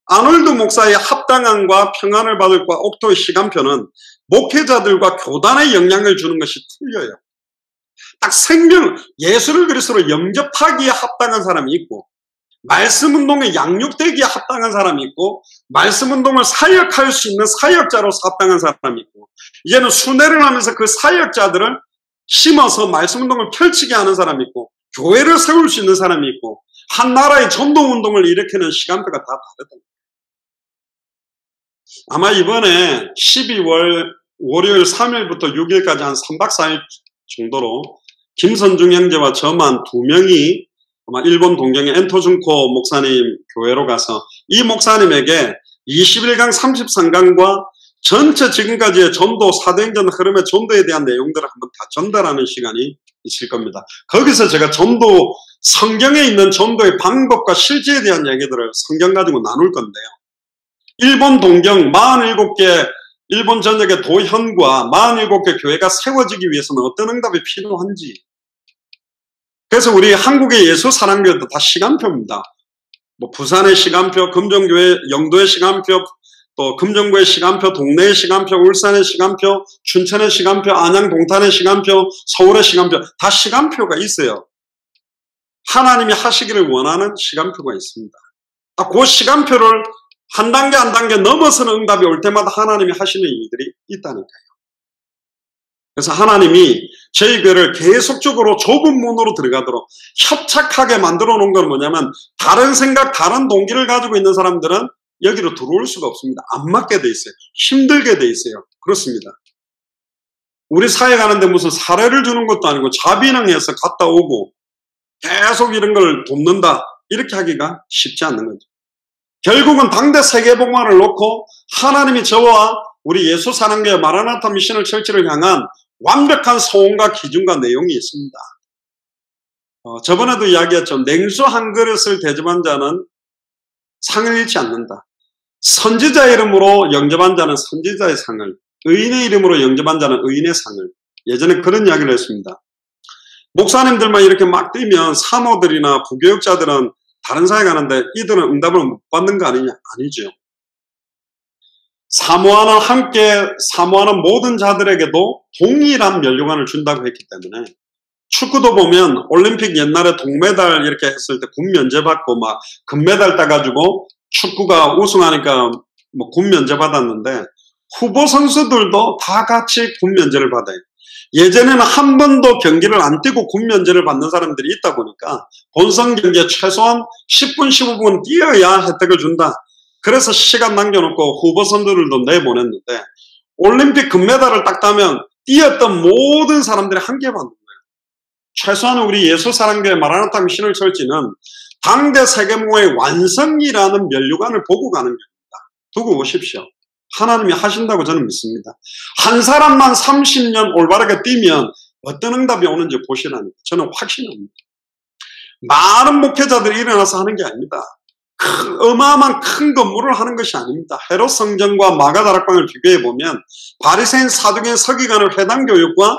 아놀드 목사의 합당함과 평안을 받을 자 옥토의 시간표는 목회자들과 교단에 영향을 주는 것이 틀려요. 딱 예수를 그리스도로 영접하기에 합당한 사람이 있고 말씀 운동에 양육되기에 합당한 사람이 있고 말씀 운동을 사역할 수 있는 사역자로서 합당한 사람이 있고 이제는 순회를 하면서 그 사역자들을 심어서 말씀 운동을 펼치게 하는 사람이 있고 교회를 세울 수 있는 사람이 있고 한 나라의 전도 운동을 일으키는 시간표가 다 다르다. 아마 이번에 12월 월요일 3일부터 6일까지 한 3박 4일 정도로 김선중 형제와 저만 2명이 아마 일본 동경의 엔토준코 목사님 교회로 가서 이 목사님에게 21강 33강과 전체 지금까지의 전도 사도행전 흐름의 전도에 대한 내용들을 한번 다 전달하는 시간이 있을 겁니다. 거기서 제가 성경에 있는 전도의 방법과 실제에 대한 얘기들을 성경 가지고 나눌 건데요. 일본 동경 47개 일본 전역의 도현과 47개 교회가 세워지기 위해서는 어떤 응답이 필요한지. 그래서 우리 한국의 예수 사랑교회도 다 시간표입니다. 부산의 시간표, 금정교회, 영도의 시간표, 또 금정구의 시간표, 동네의 시간표, 울산의 시간표, 춘천의 시간표, 안양 동탄의 시간표, 서울의 시간표, 다 시간표가 있어요. 하나님이 하시기를 원하는 시간표가 있습니다. 그 시간표를 한 단계 한 단계 넘어서는 응답이 올 때마다 하나님이 하시는 일들이 있다니까요. 그래서 하나님이 저희 교회를 계속적으로 좁은 문으로 들어가도록 협착하게 만들어 놓은 건 뭐냐면 다른 생각, 다른 동기를 가지고 있는 사람들은 여기로 들어올 수가 없습니다. 안 맞게 돼 있어요. 힘들게 돼 있어요. 그렇습니다. 우리 사회 가는데 무슨 사례를 주는 것도 아니고 자비능해서 갔다 오고 계속 이런 걸 돕는다. 이렇게 하기가 쉽지 않는 거죠. 결국은 당대 세계복음화를 놓고 하나님이 저와 우리 예수 사랑교회 마라나타 미션을 철치를 향한 완벽한 소원과 기준과 내용이 있습니다. 저번에도 이야기했죠. 냉수 한 그릇을 대접한 자는 상을 잃지 않는다. 선지자 이름으로 영접한 자는 선지자의 상을, 의인의 이름으로 영접한 자는 의인의 상을. 예전에 그런 이야기를 했습니다. 목사님들만 이렇게 막 뛰면 사모들이나 부교육자들은 다른 사회 가는데 이들은 응답을 못 받는 거 아니냐? 아니죠. 사모하는 모든 자들에게도 동일한 면류관을 준다고 했기 때문에 축구도 보면 올림픽 옛날에 동메달 이렇게 했을 때 군 면제 받고 막 금메달 따가지고 축구가 우승하니까 군 면제 받았는데 후보 선수들도 다 같이 군 면제를 받아요. 예전에는 한 번도 경기를 안 뛰고 군면제를 받는 사람들이 있다 보니까 본선 경기에 최소한 10분, 15분 뛰어야 혜택을 준다. 그래서 시간 남겨놓고 후보 선수들도 내보냈는데 올림픽 금메달을 딱 따면 뛰었던 모든 사람들이 한 개 받는 거예요. 최소한 우리 예수사랑교회 마라나타 미션을 철지는 당대 세계무의 완성이라는 면류관을 보고 가는 겁니다. 두고 보십시오. 하나님이 하신다고 저는 믿습니다. 한 사람만 30년 올바르게 뛰면 어떤 응답이 오는지 보시라니까 저는 확신합니다. 많은 목회자들이 일어나서 하는 게 아닙니다. 어마어마한 큰 건물을 하는 것이 아닙니다. 헤롯 성전과 마가다락방을 비교해보면 바리새인 사두개인 서기관의 회당 교육과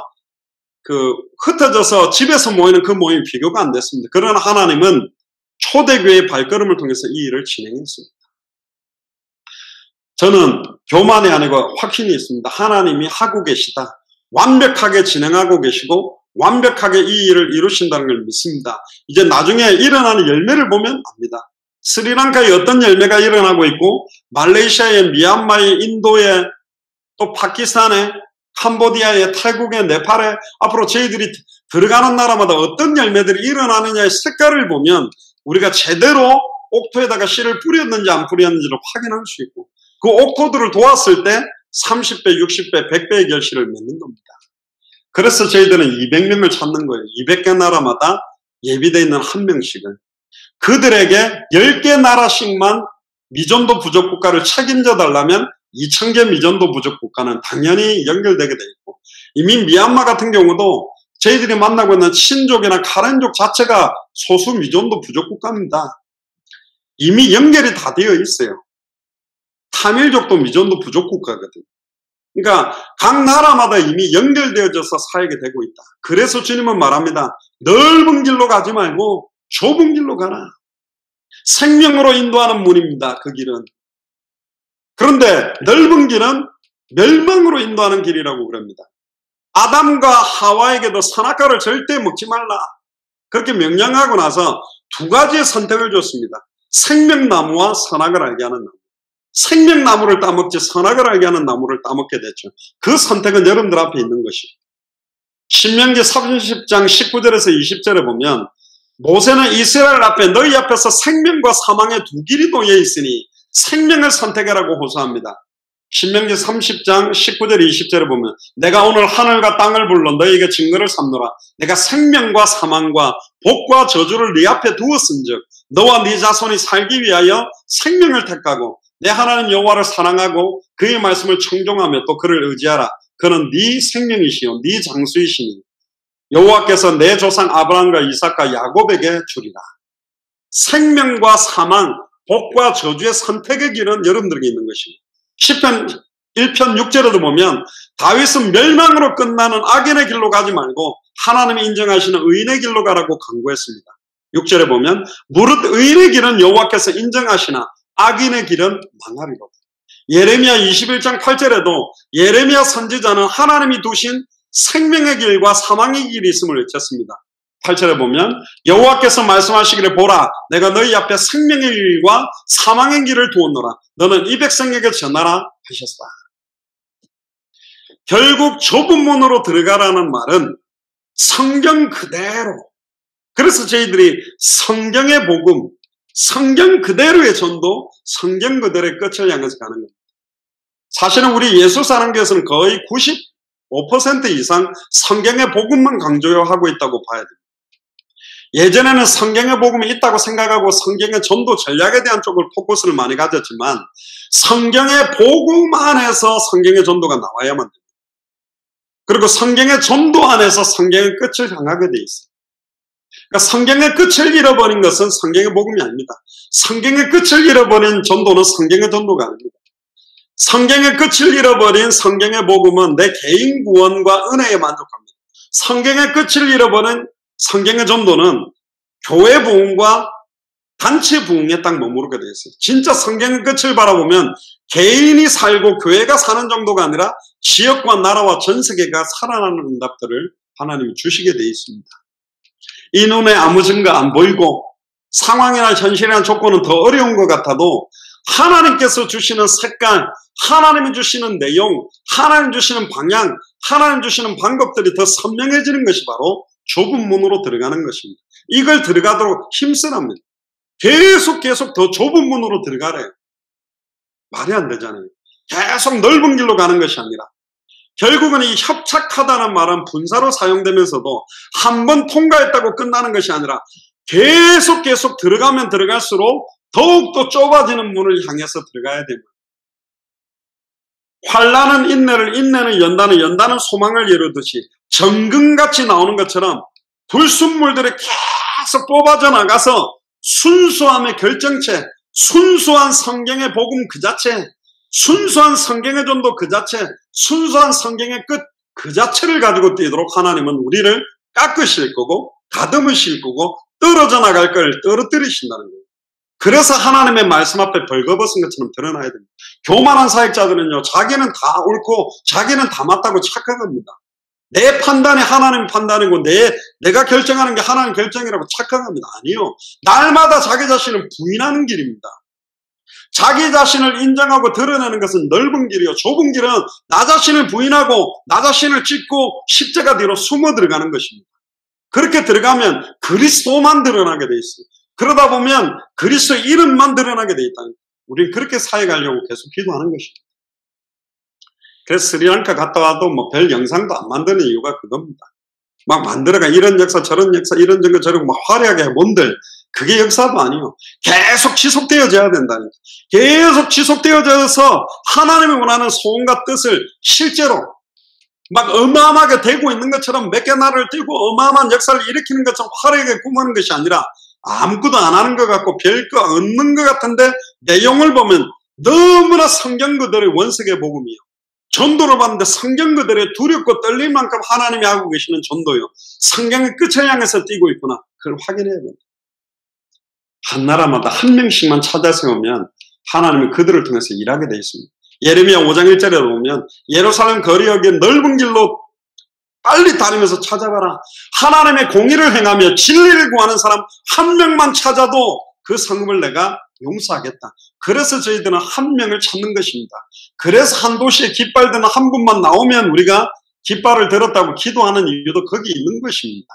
흩어져서 집에서 모이는 그 모임이 비교가 안 됐습니다. 그러나 하나님은 초대교회의 발걸음을 통해서 이 일을 진행했습니다. 저는 교만이 아니고 확신이 있습니다. 하나님이 하고 계시다. 완벽하게 진행하고 계시고 완벽하게 이 일을 이루신다는 걸 믿습니다. 이제 나중에 일어나는 열매를 보면 압니다. 스리랑카에 어떤 열매가 일어나고 있고 말레이시아에, 미얀마에, 인도에, 또 파키스탄에, 캄보디아에, 태국에, 네팔에 앞으로 저희들이 들어가는 나라마다 어떤 열매들이 일어나느냐의 색깔을 보면 우리가 제대로 옥토에다가 씨를 뿌렸는지 안 뿌렸는지를 확인할 수 있고 그 옥토들을 도왔을 때 30배, 60배, 100배의 결실을 맺는 겁니다. 그래서 저희들은 200명을 찾는 거예요. 200개 나라마다 예비되어 있는 한 명씩을. 그들에게 10개 나라씩만 미전도 부족 국가를 책임져 달라면 2000개 미전도 부족 국가는 당연히 연결되게 돼 있고 이미 미얀마 같은 경우도 저희들이 만나고 있는 친족이나 카렌족 자체가 소수 미전도 부족 국가입니다. 이미 연결이 다 되어 있어요. 타밀족도 미전도 부족 국가거든요. 그러니까 각 나라마다 이미 연결되어져서 사역이 되고 있다. 그래서 주님은 말합니다. 넓은 길로 가지 말고 좁은 길로 가라. 생명으로 인도하는 문입니다. 그 길은. 그런데 넓은 길은 멸망으로 인도하는 길이라고 그럽니다. 아담과 하와에게도 선악과를 절대 먹지 말라. 그렇게 명령하고 나서 두 가지의 선택을 줬습니다. 생명나무와 선악을 알게 하는 나무. 생명나무를 따먹지 선악을 알게 하는 나무를 따먹게 됐죠. 그 선택은 여러분들 앞에 있는 것이고 신명기 30장 19절에서 20절에 보면 모세는 이스라엘 앞에 너희 앞에서 생명과 사망의 두 길이 놓여 있으니 생명을 선택하라고 호소합니다. 신명기 30장 19절 20절에 보면 내가 오늘 하늘과 땅을 불러 너희에게 증거를 삼노라. 내가 생명과 사망과 복과 저주를 네 앞에 두었은즉 너와 네 자손이 살기 위하여 생명을 택하고 내 하나님 여호와를 사랑하고 그의 말씀을 청종하며 또 그를 의지하라. 그는 네 생명이시요 네 장수이시니 여호와께서 내 조상 아브라함과 이삭과 야곱에게 주리라. 생명과 사망, 복과 저주의 선택의 길은 여러분들에게 있는 것입니다. 시편 1편 6절에도 보면 다윗은 멸망으로 끝나는 악인의 길로 가지 말고 하나님이 인정하시는 의인의 길로 가라고 강구했습니다. 6절에 보면 무릇 의인의 길은 여호와께서 인정하시나 악인의 길은 망하리로다. 예레미야 21장 8절에도 예레미야 선지자는 하나님이 두신 생명의 길과 사망의 길이 있음을 외쳤습니다. 8절에 보면 여호와께서 말씀하시기를 보라 내가 너희 앞에 생명의 길과 사망의 길을 두었노라. 너는 이 백성에게 전하라 하셨다. 결국 좁은 문으로 들어가라는 말은 성경 그대로, 그래서 저희들이 성경의 복음, 성경 그대로의 전도, 성경 그대로의 끝을 향해서 가는 겁니다. 사실은 우리 예수사랑교회에서는 거의 95% 이상 성경의 복음만 강조하고 있다고 봐야 됩니다. 예전에는 성경의 복음이 있다고 생각하고 성경의 전도 전략에 대한 쪽을 포커스를 많이 가졌지만 성경의 복음 안에서 성경의 전도가 나와야만 됩니다. 그리고 성경의 전도 안에서 성경의 끝을 향하게 돼 있어요. 그러니까 성경의 끝을 잃어버린 것은 성경의 복음이 아닙니다. 성경의 끝을 잃어버린 전도는 성경의 전도가 아닙니다. 성경의 끝을 잃어버린 성경의 복음은 내 개인 구원과 은혜에 만족합니다. 성경의 끝을 잃어버린 성경의 전도는 교회 부흥과 단체 부흥에 딱 머무르게 되어 있어요. 진짜 성경의 끝을 바라보면 개인이 살고 교회가 사는 정도가 아니라 지역과 나라와 전 세계가 살아나는 응답들을 하나님이 주시게 되어 있습니다. 이 눈에 아무 증거 안 보이고 상황이나 현실이나 조건은 더 어려운 것 같아도 하나님께서 주시는 색깔, 하나님이 주시는 내용, 하나님 주시는 방향, 하나님 주시는 방법들이 더 선명해지는 것이 바로 좁은 문으로 들어가는 것입니다. 이걸 들어가도록 힘쓰랍니다. 계속 더 좁은 문으로 들어가래요. 말이 안 되잖아요. 계속 넓은 길로 가는 것이 아니라 결국은 이 협착하다는 말은 분사로 사용되면서도 한 번 통과했다고 끝나는 것이 아니라 계속 들어가면 들어갈수록 더욱더 좁아지는 문을 향해서 들어가야 됩니다. 환난은 인내를, 인내는 연단을, 연단은 소망을 이루듯이 정금같이 나오는 것처럼 불순물들이 계속 뽑아져 나가서 순수함의 결정체, 순수한 성경의 복음 그 자체, 순수한 성경의 전도 그 자체, 순수한 성경의 끝 그 자체를 가지고 뛰도록 하나님은 우리를 깎으실 거고 다듬으실 거고 떨어져 나갈 걸 떨어뜨리신다는 거예요. 그래서 하나님의 말씀 앞에 벌거벗은 것처럼 드러나야 됩니다. 교만한 사역자들은요, 자기는 다 옳고 자기는 다 맞다고 착각합니다. 내 판단이 하나님 판단이고 내가 결정하는 게 하나님 결정이라고 착각합니다. 아니요. 날마다 자기 자신을 부인하는 길입니다. 자기 자신을 인정하고 드러내는 것은 넓은 길이요. 좁은 길은 나 자신을 부인하고 나 자신을 찢고 십자가 뒤로 숨어 들어가는 것입니다. 그렇게 들어가면 그리스도만 드러나게 돼 있어요. 그러다 보면 그리스도의 이름만 드러나게 돼 있다. 우리는 그렇게 사역하려고 계속 기도하는 것입니다. 그래서 스리랑카 갔다 와도 뭐 별 영상도 안 만드는 이유가 그겁니다. 막 만들어가 이런 역사 저런 역사 이런 정거 저런 막 화려하게 뭔들 그게 역사도 아니요. 계속 지속되어져야 된다니까. 계속 지속되어져서 하나님이 원하는 소원과 뜻을 실제로 막 어마어마하게 되고 있는 것처럼 몇 개 나라를 띄고 어마어마한 역사를 일으키는 것처럼 화려하게 꿈하는 것이 아니라 아무것도 안 하는 것 같고 별거 없는 것 같은데 내용을 보면 너무나 성경 그들의 원석의 복음이요. 전도를 받는데 성경 그들의 두렵고 떨릴 만큼 하나님이 하고 계시는 전도요. 성경의 끝을 향해서 뛰고 있구나. 그걸 확인해야 됩니다. 한 나라마다 한 명씩만 찾아 세우면 하나님은 그들을 통해서 일하게 되어 있습니다. 예레미야 5장 1절에 보면 예루살렘 거리 여기에 넓은 길로 빨리 다니면서 찾아가라. 하나님의 공의를 행하며 진리를 구하는 사람 한 명만 찾아도 그 성읍을 내가 용서하겠다. 그래서 저희들은 한 명을 찾는 것입니다. 그래서 한 도시에 깃발 드는 한 분만 나오면 우리가 깃발을 들었다고 기도하는 이유도 거기 있는 것입니다.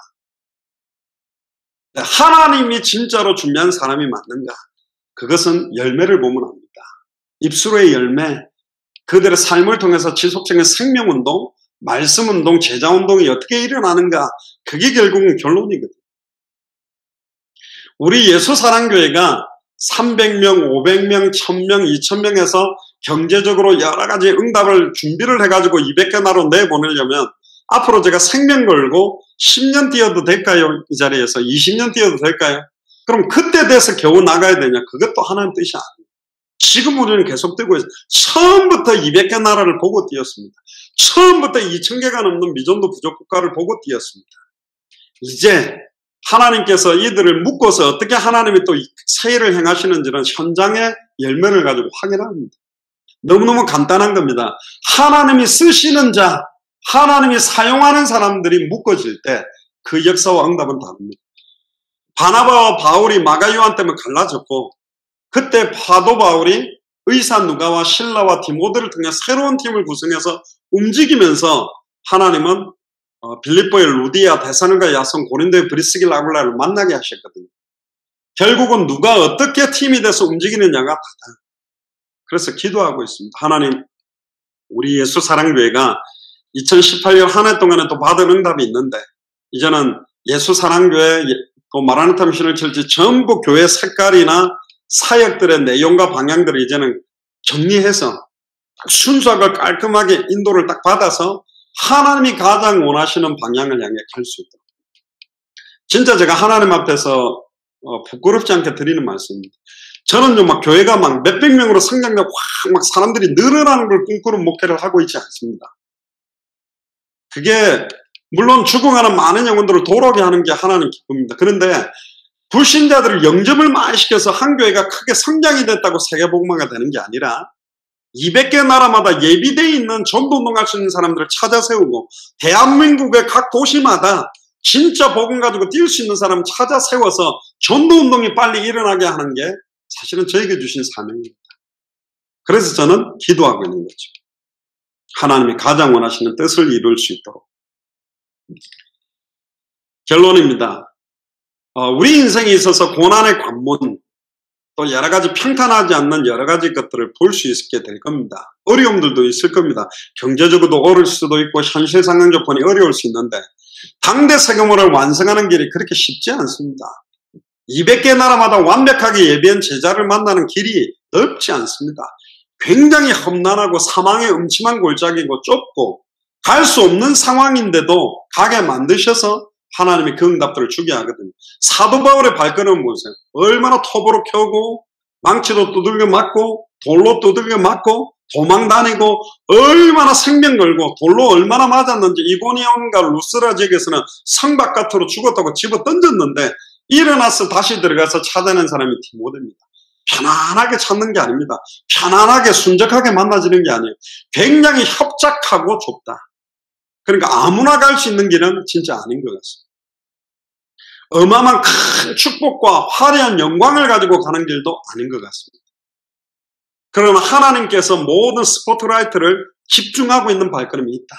하나님이 진짜로 준비한 사람이 맞는가? 그것은 열매를 보면 압니다. 입술의 열매, 그들의 삶을 통해서 지속적인 생명운동, 말씀운동, 제자운동이 어떻게 일어나는가? 그게 결국은 결론이거든요. 우리 예수사랑교회가 300명, 500명, 1000명, 2000명에서 경제적으로 여러 가지 응답을 준비를 해가지고 200개 나로 내보내려면 앞으로 제가 생명 걸고 10년 뛰어도 될까요? 이 자리에서 20년 뛰어도 될까요? 그럼 그때 돼서 겨우 나가야 되냐? 그것도 하나님 뜻이 아니에요. 지금 우리는 계속 뛰고 있어요. 처음부터 200개 나라를 보고 뛰었습니다. 처음부터 2000개가 넘는 미전도 부족 국가를 보고 뛰었습니다. 이제 하나님께서 이들을 묶어서 어떻게 하나님이 또 새 일을 행하시는지는 현장의 열매를 가지고 확인합니다. 너무너무 간단한 겁니다. 하나님이 쓰시는 자, 하나님이 사용하는 사람들이 묶어질 때 그 역사와 응답은 다릅니다. 바나바와 바울이 마가요한 때문에 갈라졌고 그때 사도 바울이 의사 누가와 실라와 디모데를 통해 새로운 팀을 구성해서 움직이면서 하나님은 빌립보의 루디아, 데살로니가 야손, 고린도의 브리스길 아굴라를 만나게 하셨거든요. 결국은 누가 어떻게 팀이 돼서 움직이느냐가 다다. 그래서 기도하고 있습니다. 하나님, 우리 예수사랑교회가 2018년 한 해 동안에 또 받은 응답이 있는데 이제는 예수사랑교회, 또 마라나타 미션을 철지 전부 교회 색깔이나 사역들의 내용과 방향들을 이제는 정리해서 순수하고 깔끔하게 인도를 딱 받아서 하나님이 가장 원하시는 방향을 향해 갈 수 있도록. 진짜 제가 하나님 앞에서 부끄럽지 않게 드리는 말씀입니다. 저는 막 교회가 막 몇백 명으로 성장되고 막 사람들이 늘어나는 걸 꿈꾸는 목회를 하고 있지 않습니다. 그게 물론 죽어가는 많은 영혼들을 돌아오게 하는 게 하나님 기쁨입니다. 그런데 불신자들을 영접을 많이 시켜서 한 교회가 크게 성장이 됐다고 세계복음화가 되는 게 아니라 200개 나라마다 예비되어 있는 전도운동할 수 있는 사람들을 찾아 세우고 대한민국의 각 도시마다 진짜 복음 가지고 뛸 수 있는 사람 찾아 세워서 전도운동이 빨리 일어나게 하는 게 사실은 저에게 주신 사명입니다. 그래서 저는 기도하고 있는 거죠. 하나님이 가장 원하시는 뜻을 이룰 수 있도록. 결론입니다. 우리 인생에 있어서 고난의 관문, 또 여러 가지 평탄하지 않는 여러 가지 것들을 볼 수 있게 될 겁니다. 어려움들도 있을 겁니다. 경제적으로도 어려울 수도 있고 현실 상황 조건이 어려울 수 있는데 당대 세계문을 완성하는 길이 그렇게 쉽지 않습니다. 200개 나라마다 완벽하게 예비한 제자를 만나는 길이 넓지 않습니다. 굉장히 험난하고 사망의 음침한 골짜기고 좁고 갈 수 없는 상황인데도 가게 만드셔서 하나님이 그 응답들을 주게 하거든요. 사도 바울의 발걸음 보세요. 얼마나 톱으로 켜고 망치로 두들겨 맞고 돌로 두들겨 맞고 도망 다니고 얼마나 생명 걸고 돌로 얼마나 맞았는지 이고니온과 루스라 지역에서는 성 바깥으로 죽었다고 집어 던졌는데 일어나서 다시 들어가서 찾아낸 사람이 디모데입니다. 편안하게 찾는 게 아닙니다. 편안하게 순적하게 만나지는 게 아니에요. 굉장히 협착하고 좁다. 그러니까 아무나 갈 수 있는 길은 진짜 아닌 것 같습니다. 어마어마한 큰 축복과 화려한 영광을 가지고 가는 길도 아닌 것 같습니다. 그러나 하나님께서 모든 스포트라이트를 집중하고 있는 발걸음이 있다.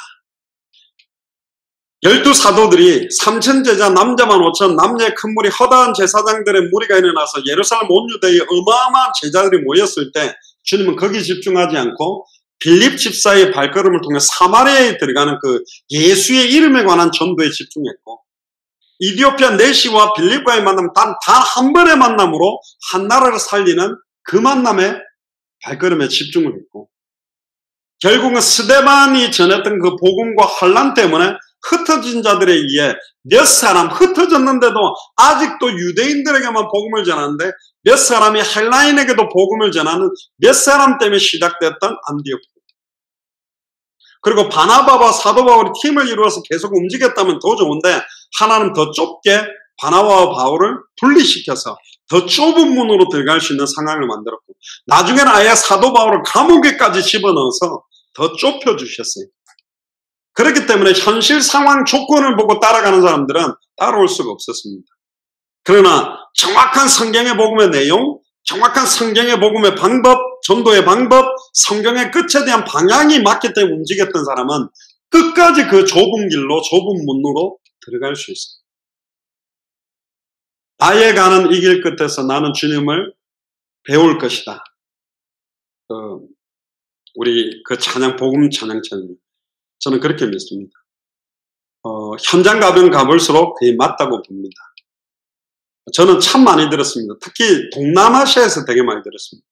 12사도들이 3,000 제자 남자만 5,000 남녀의 큰 무리 허다한 제사장들의 무리가 일어나서 예루살렘 온 유대의 어마어마한 제자들이 모였을 때 주님은 거기 집중하지 않고 빌립 집사의 발걸음을 통해 사마리아에 들어가는 그 예수의 이름에 관한 전도에 집중했고 이디오피아 네시와 빌립과의 만남 단 한 번의 만남으로 한 나라를 살리는 그 만남에 발걸음에 집중을 했고 결국은 스데반이 전했던 그 복음과 환난 때문에 흩어진 자들에 의해 몇 사람 흩어졌는데도 아직도 유대인들에게만 복음을 전하는데 몇 사람이 헬라인에게도 복음을 전하는 몇 사람 때문에 시작됐던 안디옥. 그리고 바나바와 사도 바울이 팀을 이루어서 계속 움직였다면 더 좋은데 하나는 더 좁게 바나바와 바울을 분리시켜서 더 좁은 문으로 들어갈 수 있는 상황을 만들었고 나중에는 아예 사도 바울을 감옥에까지 집어넣어서 더 좁혀주셨어요. 그렇기 때문에 현실 상황 조건을 보고 따라가는 사람들은 따라올 수가 없었습니다. 그러나 정확한 성경의 복음의 내용, 정확한 성경의 복음의 방법, 전도의 방법, 성경의 끝에 대한 방향이 맞기 때문에 움직였던 사람은 끝까지 그 좁은 길로 좁은 문으로 들어갈 수 있어요. 나의 가는 이 길 끝에서 나는 주님을 배울 것이다. 우리 그 찬양, 복음 찬양처럼 저는 그렇게 믿습니다. 현장 가면 가볼수록 그게 맞다고 봅니다. 저는 참 많이 들었습니다. 특히 동남아시아에서 되게 많이 들었습니다.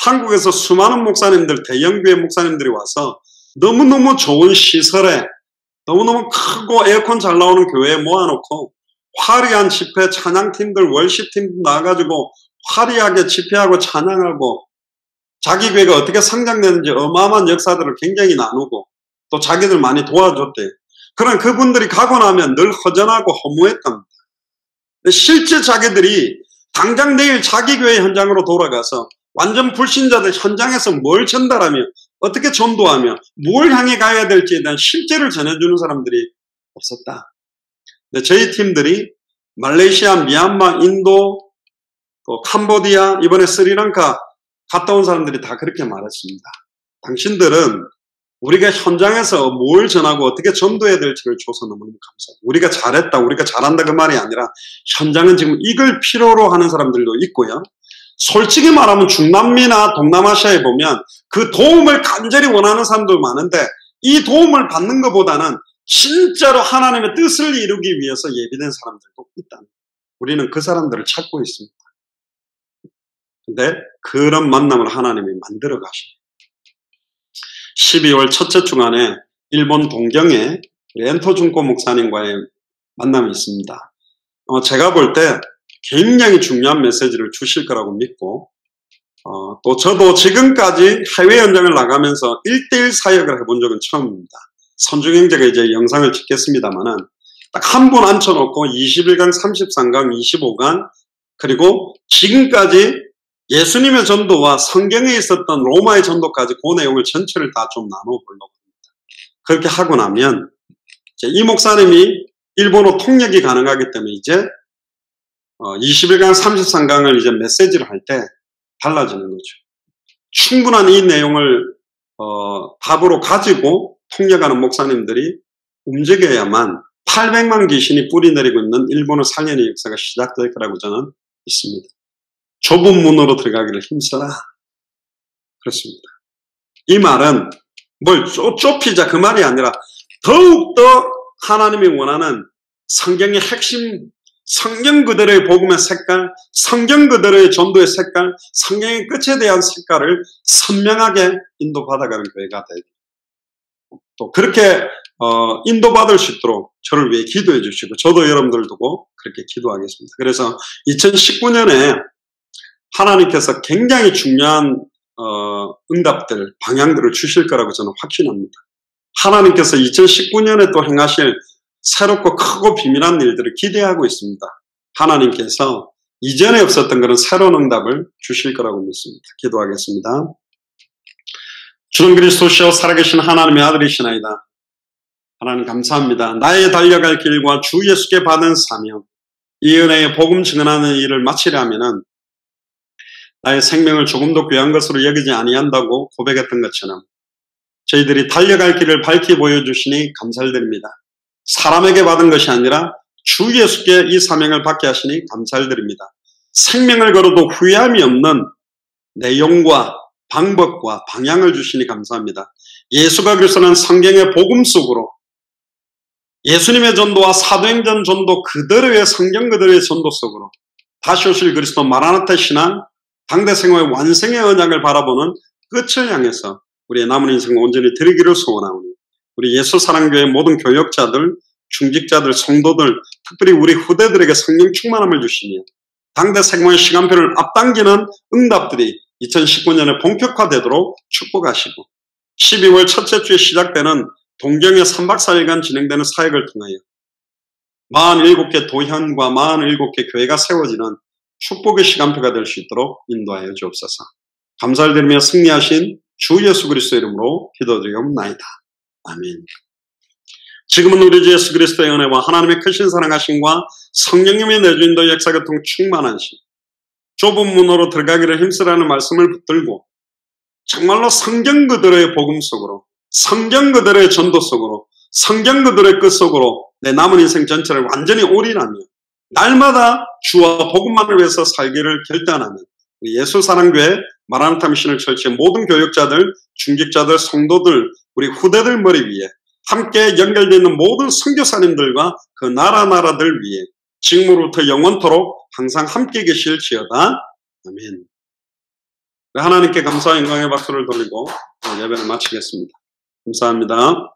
한국에서 수많은 목사님들, 대형교회 목사님들이 와서 너무너무 좋은 시설에 너무너무 크고 에어컨 잘 나오는 교회에 모아놓고 화려한 집회, 찬양팀들, 월십팀 나와가지고 화려하게 집회하고 찬양하고 자기 교회가 어떻게 성장되는지 어마어마한 역사들을 굉장히 나누고 또 자기들 많이 도와줬대요. 그런 그분들이 가고 나면 늘 허전하고 허무했답니다. 실제 자기들이 당장 내일 자기 교회 현장으로 돌아가서 완전 불신자들 현장에서 뭘 전달하며 어떻게 전도하며 뭘 향해 가야 될지에 대한 실제를 전해주는 사람들이 없었다. 근데 저희 팀들이 말레이시아, 미얀마, 인도, 또 캄보디아, 이번에 스리랑카 갔다 온 사람들이 다 그렇게 말했습니다. 당신들은 우리가 현장에서 뭘 전하고 어떻게 전도해야 될지를 줘서 너무너무 감사해요. 우리가 잘했다, 우리가 잘한다 그 말이 아니라 현장은 지금 이걸 필요로 하는 사람들도 있고요. 솔직히 말하면 중남미나 동남아시아에 보면 그 도움을 간절히 원하는 사람도 많은데 이 도움을 받는 것보다는 진짜로 하나님의 뜻을 이루기 위해서 예비된 사람들도 있다. 우리는 그 사람들을 찾고 있습니다. 근데 그런 만남을 하나님이 만들어 가십니다. 12월 첫째 주간에 일본 동경에 렌토 준코 목사님과의 만남이 있습니다. 제가 볼 때 굉장히 중요한 메시지를 주실 거라고 믿고 또 저도 지금까지 해외 현장을 나가면서 1:1 사역을 해본 적은 처음입니다. 선중행제가 이제 영상을 찍겠습니다만은 딱 한 분 앉혀놓고 21강, 33강, 25강 그리고 지금까지 예수님의 전도와 성경에 있었던 로마의 전도까지 그 내용을 전체를 다 좀 나눠보려고 합니다. 그렇게 하고 나면 이제 이 목사님이 일본어 통역이 가능하기 때문에 이제 21강, 33강을 이제 메시지를 할 때 달라지는 거죠. 충분한 이 내용을 답으로 가지고 통역하는 목사님들이 움직여야만 800만 귀신이 뿌리내리고 있는 일본을 살리는 역사가 시작될 거라고 저는 믿습니다. 좁은 문으로 들어가기를 힘써라. 그렇습니다. 이 말은 뭘 좁히자 그 말이 아니라 더욱더 하나님이 원하는 성경의 핵심, 성경 그대로의 복음의 색깔, 성경 그대로의 전도의 색깔, 성경의 끝에 대한 색깔을 선명하게 인도받아가는 교회가 되고, 또 그렇게 인도받을 수 있도록 저를 위해 기도해 주시고 저도 여러분들 두고 그렇게 기도하겠습니다. 그래서 2019년에 하나님께서 굉장히 중요한 응답들, 방향들을 주실 거라고 저는 확신합니다. 하나님께서 2019년에 또 행하실 새롭고 크고 비밀한 일들을 기대하고 있습니다. 하나님께서 이전에 없었던 그런 새로운 응답을 주실 거라고 믿습니다. 기도하겠습니다. 주는 그리스도시요 살아계신 하나님의 아들이시나이다. 하나님 감사합니다. 나의 달려갈 길과 주 예수께 받은 사명, 이 은혜의 복음 증언하는 일을 마치려 하면은 나의 생명을 조금도 귀한 것으로 여기지 아니한다고 고백했던 것처럼 저희들이 달려갈 길을 밝히 보여주시니 감사드립니다. 사람에게 받은 것이 아니라 주 예수께 이 사명을 받게 하시니 감사드립니다. 생명을 걸어도 후회함이 없는 내용과 방법과 방향을 주시니 감사합니다. 예수가 그리스도는 성경의 복음 속으로 예수님의 전도와 사도행전 전도 그대로의 성경 그대로의 전도 속으로 다시 오실 그리스도 마라나타 신앙 당대 생활의 완성의 언약을 바라보는 끝을 향해서 우리의 남은 인생을 온전히 드리기를 소원하오니 우리 예수사랑교회 모든 교역자들, 중직자들, 성도들, 특별히 우리 후대들에게 성령 충만함을 주시며 당대 생활의 시간표를 앞당기는 응답들이 2019년에 본격화되도록 축복하시고 12월 첫째 주에 시작되는 동경의 3박 4일간 진행되는 사역을 통하여 47개 도현과 47개 교회가 세워지는 축복의 시간표가 될 수 있도록 인도하여 주옵소서. 감사를 드리며 승리하신 주 예수 그리스도의 이름으로 기도드리옵나이다. 아멘. 지금은 우리 주 예수 그리스도의 은혜와 하나님의 크신 사랑하심과 성령님의 내주인도 역사교통 충만하신 좁은 문으로 들어가기를 힘쓰라는 말씀을 붙들고 정말로 성경 그대로의 복음 속으로 성경 그대로의 전도 속으로 성경 그대로의 끝 속으로 내 남은 인생 전체를 완전히 올인하며 날마다 주와 복음만을 위해서 살기를 결단하는 우리 예수사랑교회 마라나타 미션을 철치의 모든 교역자들, 중직자들, 성도들, 우리 후대들 머리 위에 함께 연결되어 있는 모든 선교사님들과 그 나라들 위에 지금으로부터 영원토록 항상 함께 계실지어다. 아멘. 하나님께 감사와 영광의 박수를 돌리고 예배를 마치겠습니다. 감사합니다.